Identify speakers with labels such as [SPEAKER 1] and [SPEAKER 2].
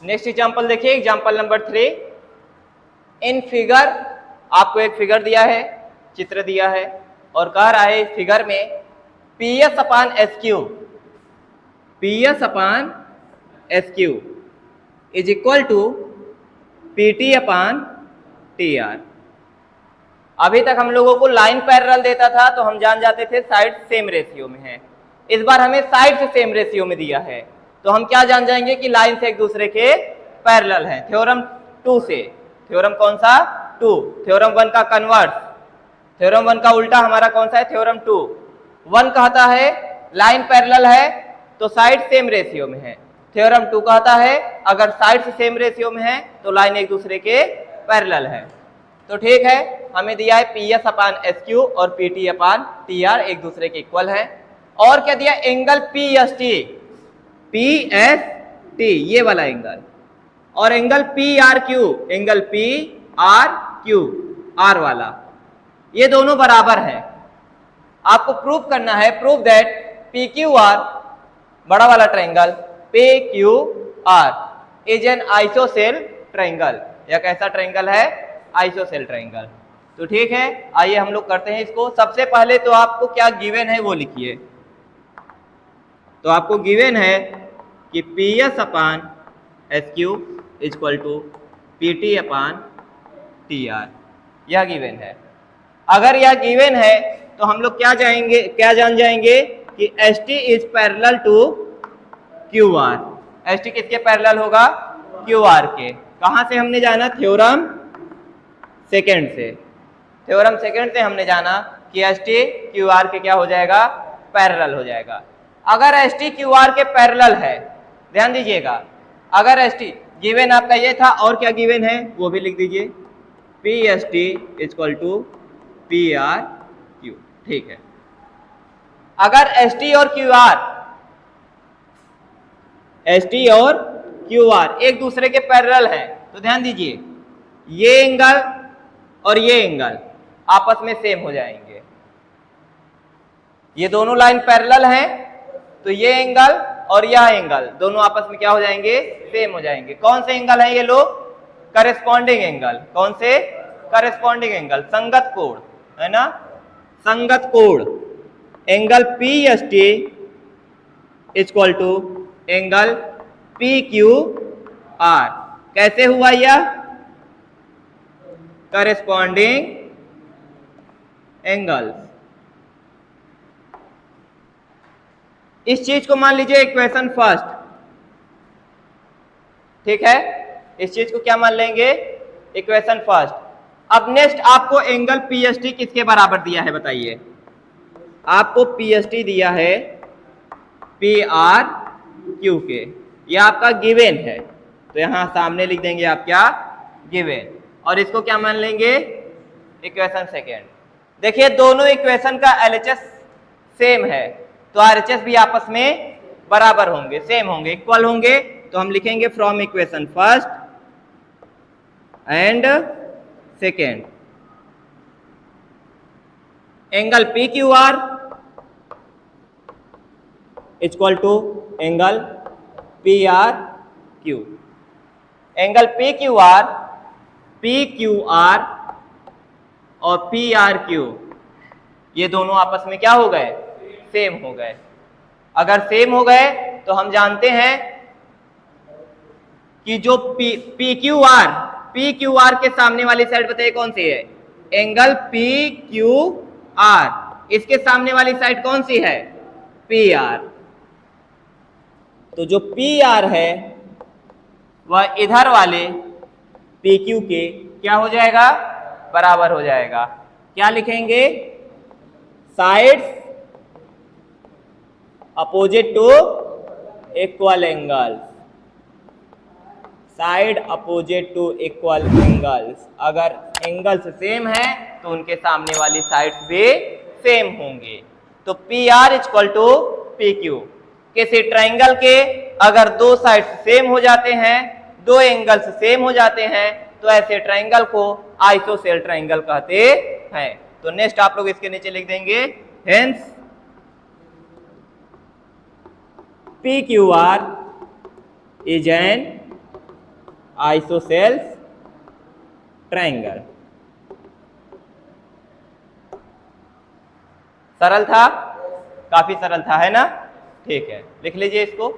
[SPEAKER 1] Next example देखिए, example number 3। In figure, आपको एक फिगर दिया है, चित्र दिया है और कह रहा है इस फिगर में PS upon SQ, PS upon SQ is equal to PT upon TR। अभी तक हम लोगों को लाइन पैरेलल देता था तो हम जान जाते थे साइड सेम रेशियो में है। इस बार हमें साइड से सेम रेशियो में दिया है तो हम क्या जान जाएंगे कि लाइन से एक दूसरे के पैरेलल है। थ्योरम 2 से, थ्योरम कौन सा? 2। थ्योरम 1 का कन्वर्स, थ्योरम 1 का उल्टा हमारा कौन सा है? थ्योरम 2। 1 कहता है लाइन पैरेलल है तो साइड सेम रेशियो में है। थ्योरम 2 कहता है अगर साइड से सेम रेशियो में है तो लाइन एक दूसरे के पैरेलल है। तो ठीक है, हमें दिया है PS अपान SQ और PT अपान TR एक दूसरे के इक्वल है। और क्या दिया? एंगल PST, PST ये वाला एंगल, और angle PRQ, angle PRQ R वाला, ये दोनों बराबर हैं। आपको प्रूव करना है, प्रूव दैट PQR बड़ा वाला triangle PQR is an ISOCELL triangle. यह कैसा ट्रायंगल है? ISOCELL triangle. तो ठीक है, आइए हम लोग करते हैं इसको। सबसे पहले तो आपको क्या गिवन है वो लिखिए। तो आपको गिवन है कि PS upon SQ equal to PT upon TR, यह गिवन है। अगर यह गिवन है तो हम लोग क्या जान जाएंगे कि ST is parallel to QR। ST किसके पैरेलल होगा? QR के। कहां से हमने जाना? थ्योरम सेकेंड से। थ्योरम सेकेंड से हमने जाना कि ST QR के क्या हो जाएगा? पैरेलल हो जाएगा। अगर ST QR के पैरेलल है, ध्यान दीजिएगा, अगर ST गिवन आपका ये था और क्या गिवन है वो भी लिख दीजिए, PST इक्वल टू PRQ। ठीक है, अगर ST और QR एक दूसरे के पैरेलल हैं तो ध्यान दीजिए ये एंगल और ये एंगल आपस में सेम हो जाएंगे। ये दोनों लाइन पैरेलल हैं तो ये एंगल और यह एंगल दोनों आपस में क्या हो जाएंगे? सेम हो जाएंगे। कौन से एंगल हैं ये लोग? Corresponding angle. कौन से? करेस्पॉन्डिंग एंगल, संगत कोण, है ना, संगत कोण। Angle PST equal to angle PQR। कैसे हुआ यह? Corresponding angle. इस चीज को मान लीजिए इक्वेशन फर्स्ट, ठीक है, इस चीज को क्या मान लेंगे? Equation first. अब नेक्स्ट आपको एंगल PST किसके बराबर दिया है बताइए? आपको PST दिया है PRQ के, यह आपका गिवन है तो यहां सामने लिख देंगे आप क्या? गिवन। और इसको क्या मान लेंगे? Equation second. देखिए दोनों इक्वेशन का LHS सेम है तो RHS भी आपस में बराबर होंगे, सेम होंगे, इक्वल होंगे। तो हम लिखेंगे from equation first and second angle PQR equal to angle PRQ। Angle PQR और PRQ ये दोनों आपस में क्या हो गए? सेम हो गए। अगर सेम हो गए तो हम जानते हैं कि जो PQR के सामने वाली साइड बताइए कौन सी है? Angle PQR। इसके सामने वाली साइड कौन सी है? PR। तो जो PR है वह इधर वाले PQ के क्या हो जाएगा? बराबर हो जाएगा। क्या लिखेंगे? Sides opposite to equal angles, side opposite to equal angles. अगर एंगल्स सेम है तो उनके सामने वाली साइड्स भी सेम होंगे। तो PR इक्वल टू PQ। किसी ट्रायंगल के अगर दो साइड्स सेम हो जाते हैं, दो एंगल्स सेम हो जाते हैं तो ऐसे ट्रायंगल को आइसोसेल ट्रायंगल कहते हैं। तो नेक्स्ट आप लोग इसके नीचे लिख देंगे, hence PQR is an isosceles triangle. सरल था, काफी सरल था, है ना? ठीक है, लिख लीजिए इसको।